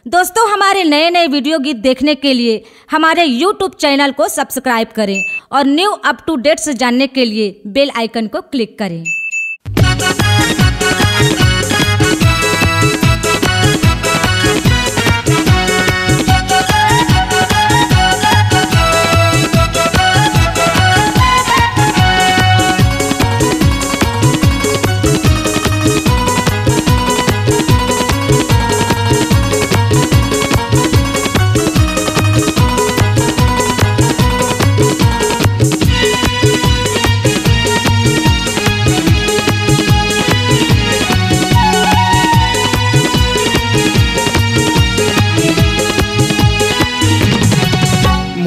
दोस्तों, हमारे नए नए वीडियो गीत देखने के लिए हमारे YouTube चैनल को सब्सक्राइब करें और न्यू अप टू डेट से जानने के लिए बेल आइकन को क्लिक करें।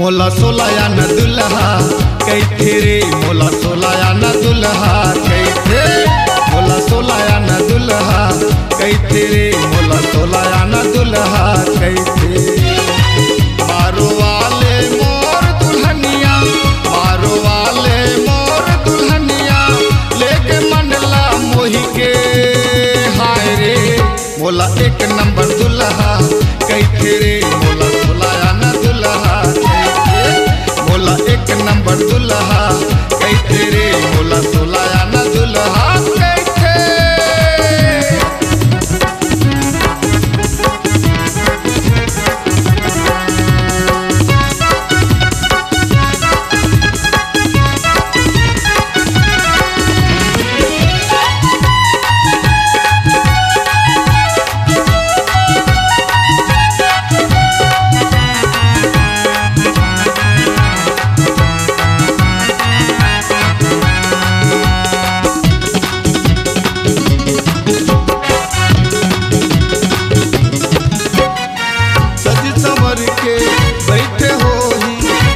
मोला सोलाया न दुल्हा कैथे रे, मोला सोलाया न दुल्हा कैथे, मोला सोलाया न दुल्हा कैथे रे, मोला सोलाया न दुल्हा कैथे। मारो वाले मोर दुल्हनिया, मारो वाले मोर दुल्हनिया, लेके मंडला मोही के हाय रे, मोला एक नंबर दुल्हा कैथे रे, मोला सोलाया न दुल्हा मोला एक नंबर दुल्हा कैथे रे, मोला सोलाया न दुल्हा कैथे।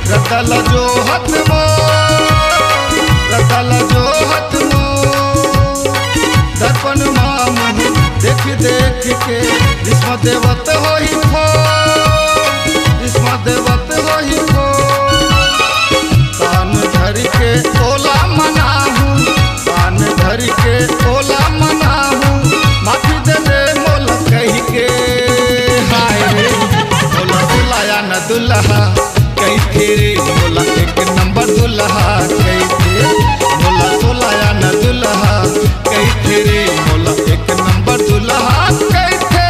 रतला जो हाथ मो, रतला जो हाथ मो, दर्पण मामू देख देख के जिस्म देवत होई खो, जिस्म देवत होई खो। कान धर के ओला मनाहू, कान धर के ओला मनाहू, माफी दे दे मोल कही के हाय रे, मोला बुलाया न दुल्हा कैथे रे, मोला एक नंबर दुल्हा कैथे, मोला सोलाया न दुल्हा कैथे रे, मोला एक नंबर दुल्हा कैथे।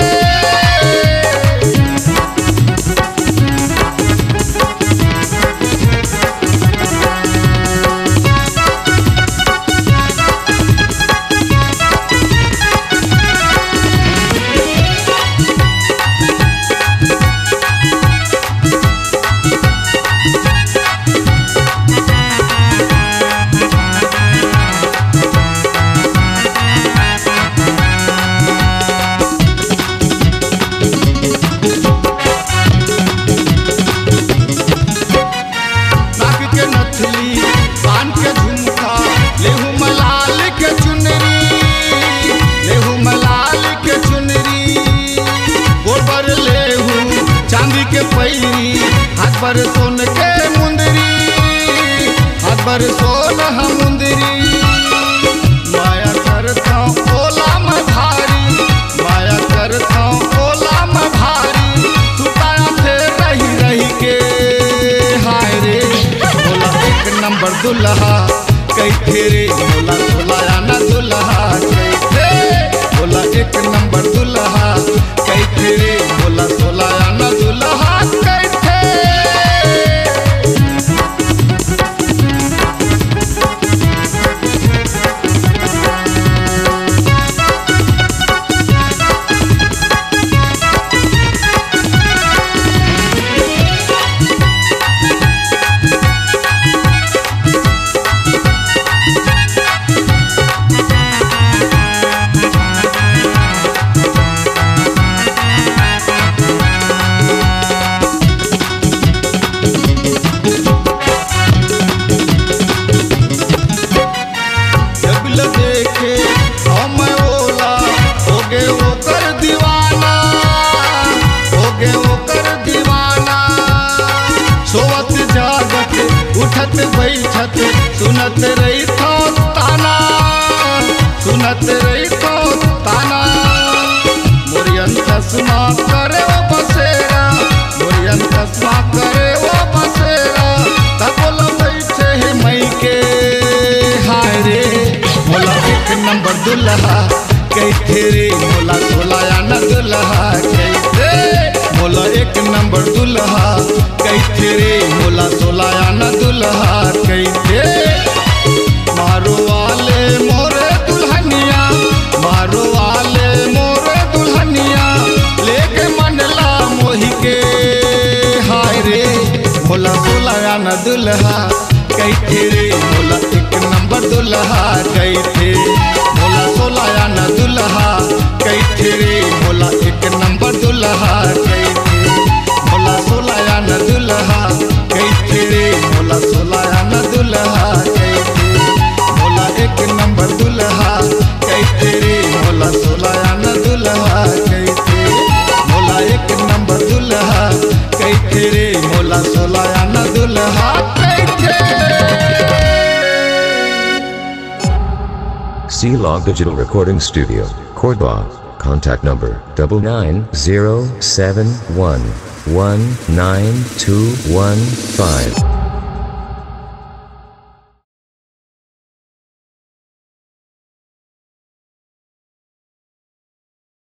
हाथ पर सोन के मुंदरी, हाथ पर सोन मुंदरी, माया करता ओला में भारी, माया करता ओला में भारी, सुताया थे रही रही के हाय रे, मोला एक नंबर दुल्हा कैथे रे, मोला सोलाया न दुल्हा कैथे, मोला एक नंबर दुल्हा कैथे रे, मोला सोलाया न दुल्हा कैथे। उठत बैठत सुनत रही थो ताना, सुनत रही थो ताना, मोरियन चश्मा करे बस नंबर दुल्हा कैथे रे मोला 16 आना दुल्हा कैथे। मारो वाले मोरे दुल्हनिया, मारो वाले मोरे दुल्हनिया, लेके मंडला मोही के हाय रे मोला 16 आना दुल्हा कैथे रे मोला 1 नंबर दुल्हा कैथे। मोला 16 आना दुल्हा कैथे रे मोला 1 नंबर दुल्हा कैथे। मोला 16 आना दुल्हा कैथे रे मोला 16 आना दुल्हा कैथे। मोला 1 नंबर दुल्हा कैथे रे मोला 16 आना दुल्हा कैथे। मोला 1 नंबर दुल्हा कैथे रे मोला 16 आना दुल्हा Cathay. C-Log Digital Recording Studio, Cordoba. Contact number 99071192115.